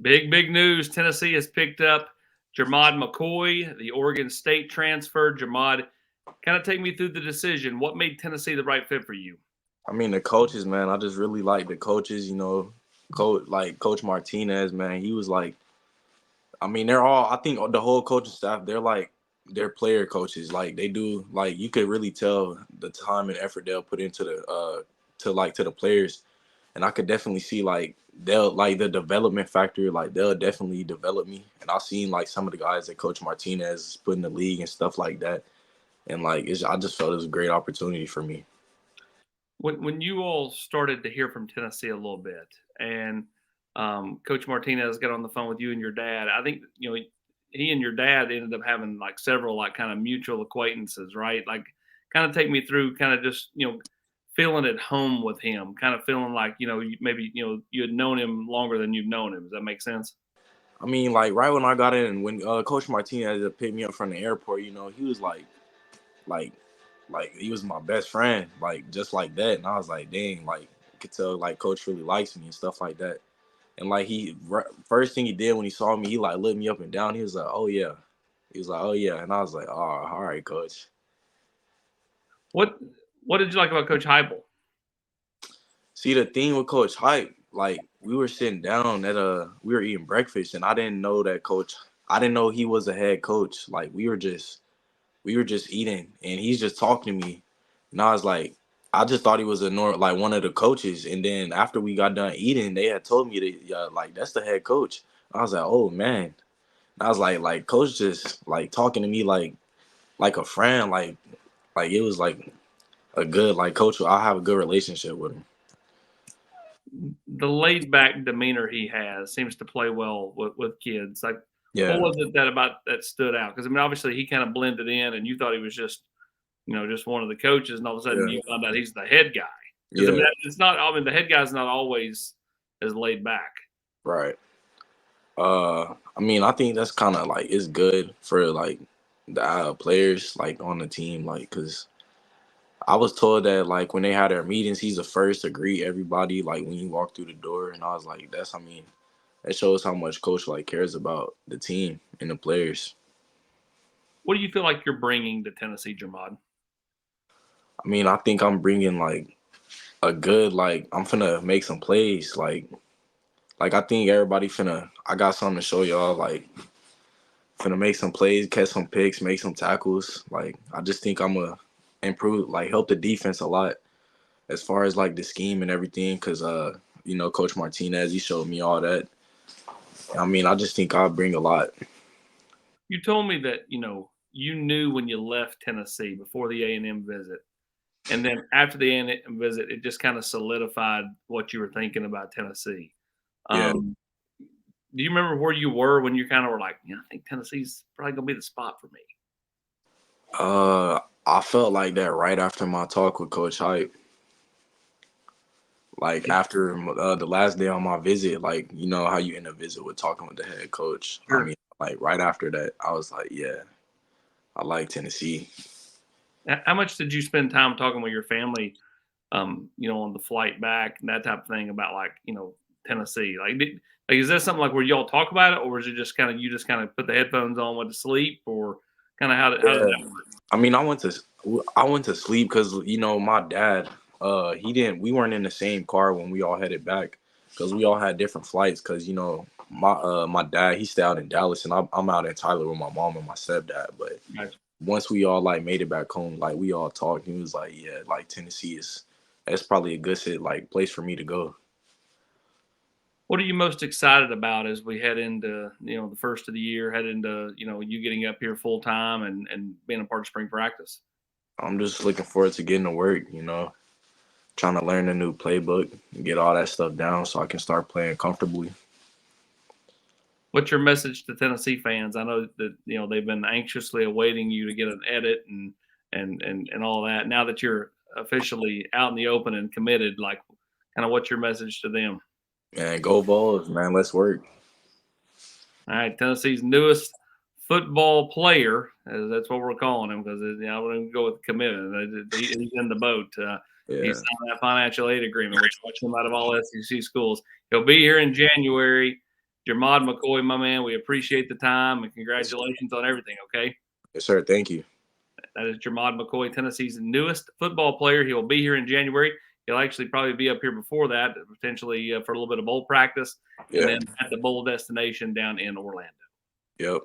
Big news. Tennessee has picked up Jermod McCoy, the Oregon State transfer. Jermod, kind of take me through the decision. What made Tennessee the right fit for you? I mean, the coaches, man. I just really like the coaches. Coach Martinez, man. He was like, I mean, they're all. I think the whole coaching staff, they're player coaches. Like they do, like you could really tell the time and effort they'll put into to the players, and I could definitely see like they'll like the development factor. Like they'll definitely develop me, and I've seen like some of the guys that Coach Martinez put in the league and stuff like that, and I just felt it was a great opportunity for me. When you all started to hear from Tennessee a little bit, and Coach Martinez got on the phone with you and your dad, I think he and your dad ended up having like several like kind of mutual acquaintances, right? Like, kind of take me through, kind of just feeling at home with him, kind of feeling like maybe you had known him longer than you've known him. Does that make sense? I mean, like right when I got in, when Coach Martinez picked me up from the airport, he was like, like he was my best friend, like just like that. And I was like, dang, like I could tell like Coach really likes me and stuff like that. And like first thing he did when he saw me, he like looked me up and down. He was like, oh yeah, he was like, oh yeah, and I was like, oh, all right, Coach. What What did you like about Coach Heupel? See, the thing with Coach Hype, like we were sitting down we were eating breakfast, and I didn't know that Coach. I didn't know he was a head coach. Like we were just eating, and he's just talking to me, and I was like, I just thought he was like one of the coaches, and then after we got done eating, they had told me that like that's the head coach. I was like, oh man. And I was like coach just like talking to me like a friend, like it was like a good like coach. I have a good relationship with him. The laid back demeanor he has seems to play well with kids. Like, what Yeah, was it that stood out? Because I mean, obviously he kind of blended in, and you thought he was just just one of the coaches, and all of a sudden yeah, you found out he's the head guy. Because I yeah. mean, it's not. I mean, the head guy's not always as laid back. Right. I mean, I think that's kind of like it's good for like the players like on the team, like because I was told that like when they had their meetings, he's the first to greet everybody like when you walk through the door, and I was like, I mean, that shows how much coach like cares about the team and the players. What do you feel like you're bringing to Tennessee, Jermod? I mean, I think I'm bringing like a good like I'm finna make some plays like I think everybody finna I got something to show y'all like finna make some plays, catch some picks, make some tackles. Like I just think I'm gonna improve, like help the defense a lot as far as like the scheme and everything. Cause Coach Martinez, he showed me all that. I mean, I just think I'll bring a lot. You told me that you knew when you left Tennessee before the A&M visit, and then after the A&M visit, it just kind of solidified what you were thinking about Tennessee. Yeah. Um, do you remember where you were when you kind of were like, I think Tennessee's probably gonna be the spot for me? I felt like that right after my talk with Coach Hype. Like after the last day on my visit, like you know how you end a visit with talking with the head coach. I Sure. mean, like right after that, I was like, yeah, I like Tennessee. How much did you spend time talking with your family, on the flight back and that type of thing about like, Tennessee? Like, is that something like where y'all talk about it, or is it just kind of you just kind of put the headphones on, went to sleep, or kind of how did Yeah. that work? I mean, I went to sleep because my dad, he didn't. We weren't in the same car when we all headed back because we all had different flights. Because my dad, he stayed out in Dallas, and I'm out in Tyler with my mom and my stepdad. But Right. once we all like made it back home, like we all talked. He was like, yeah, like Tennessee is that's probably a good like place for me to go. What are you most excited about as we head into the first of the year, head into you getting up here full time and being a part of spring practice? I'm just looking forward to getting to work. Trying to learn the new playbook, and get all that stuff down so I can start playing comfortably. What's your message to Tennessee fans? I know that they've been anxiously awaiting you to get an edit and all that. Now that you're officially out in the open and committed, like, kind of what's your message to them? Man, go Vols, man. Let's work. All right, Tennessee's newest football player, that's what we're calling him because I wouldn't go with commitment. He's in the boat. He Yeah. signed that financial aid agreement, which lets him out of all SEC schools. He'll be here in January. Jermod McCoy, my man, we appreciate the time and congratulations on everything, okay? Yes, sir. Thank you. That is Jermod McCoy, Tennessee's newest football player. He will be here in January. He'll actually probably be up here before that, potentially for a little bit of bowl practice, and Yeah. then at the bowl destination down in Orlando. Yep.